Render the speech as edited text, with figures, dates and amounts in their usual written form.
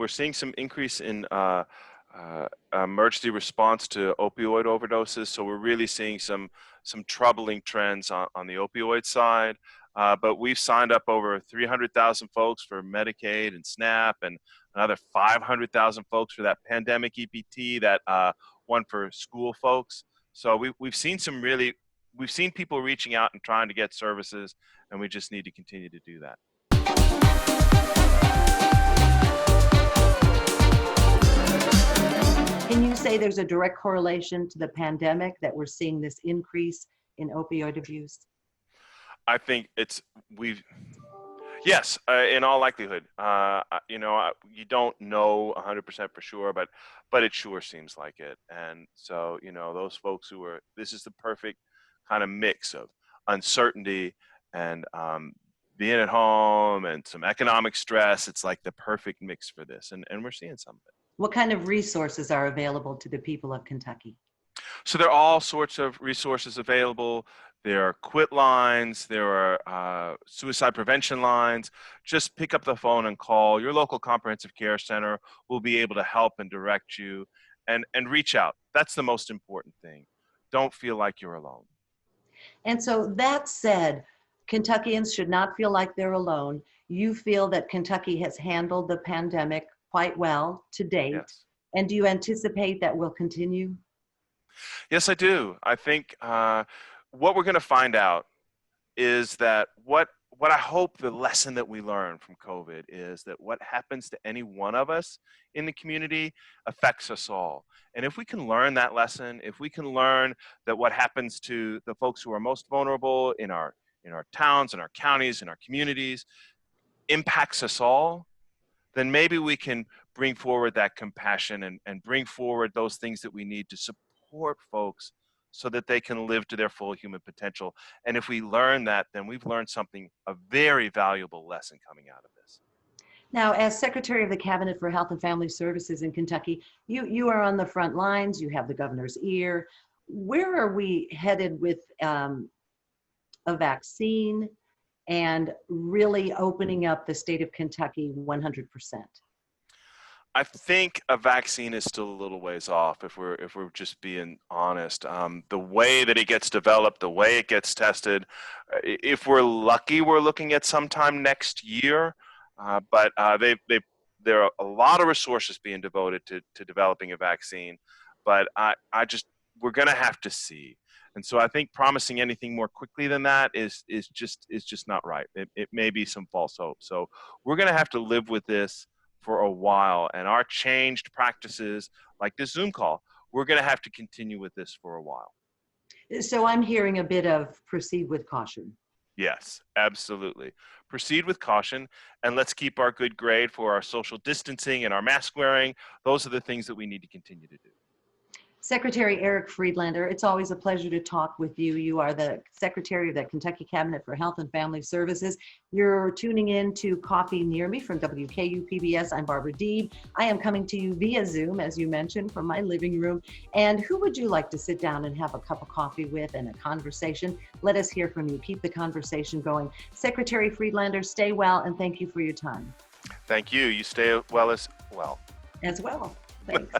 we're seeing some increase in emergency response to opioid overdoses. So we're really seeing some troubling trends on the opioid side. But we've signed up over 300,000 folks for Medicaid and SNAP, and another 500,000 folks for that pandemic EPT, that one for school folks. So we've seen people reaching out and trying to get services, and we just need to continue to do that. Can you say there's a direct correlation to the pandemic that we're seeing this increase in opioid abuse? I think yes, in all likelihood. You don't know 100% for sure, but it sure seems like it. And so, those folks this is the perfect kind of mix of uncertainty and being at home and some economic stress. It's like the perfect mix for this, and we're seeing some of it. What kind of resources are available to the people of Kentucky? So there are all sorts of resources available. There are quit lines, there are suicide prevention lines. Just pick up the phone and call. Your local comprehensive care center will be able to help and direct you, and reach out. That's the most important thing. Don't feel like you're alone. And so that said, Kentuckians should not feel like they're alone. You feel that Kentucky has handled the pandemic quite well to date. Yes. And do you anticipate that will continue? Yes, I do. I think what we're going to find out is that what I hope the lesson that we learn from COVID is that what happens to any one of us in the community affects us all. And if we can learn that lesson, if we can learn that what happens to the folks who are most vulnerable in our towns, in our counties, in our communities, impacts us all, then maybe we can bring forward that compassion and bring forward those things that we need to support folks so that they can live to their full human potential. And if we learn that, then we've learned a very valuable lesson coming out of this. Now, as Secretary of the Cabinet for Health and Family Services in Kentucky, you are on the front lines, you have the governor's ear. Where are we headed with a vaccine and really opening up the state of Kentucky 100%? I think a vaccine is still a little ways off if we're just being honest. The way that it gets developed, the way it gets tested, if we're lucky, we're looking at sometime next year. But there are a lot of resources being devoted to developing a vaccine. But we're going to have to see. And so I think promising anything more quickly than that is just not right. It may be some false hope. So we're going to have to live with this for a while, and our changed practices, like this Zoom call, we're going to have to continue with this for a while. So I'm hearing a bit of proceed with caution. Yes, absolutely. Proceed with caution, and let's keep our good grade for our social distancing and our mask wearing. Those are the things that we need to continue to do. Secretary Eric Friedlander, it's always a pleasure to talk with you. You are the Secretary of the Kentucky Cabinet for Health and Family Services. You're tuning in to Coffee Near Me from WKU PBS. I'm Barbara Deeb. I am coming to you via Zoom, as you mentioned, from my living room. And who would you like to sit down and have a cup of coffee with and a conversation? Let us hear from you. Keep the conversation going. Secretary Friedlander, stay well, and thank you for your time. Thank you. You stay well as well. As well. Thanks.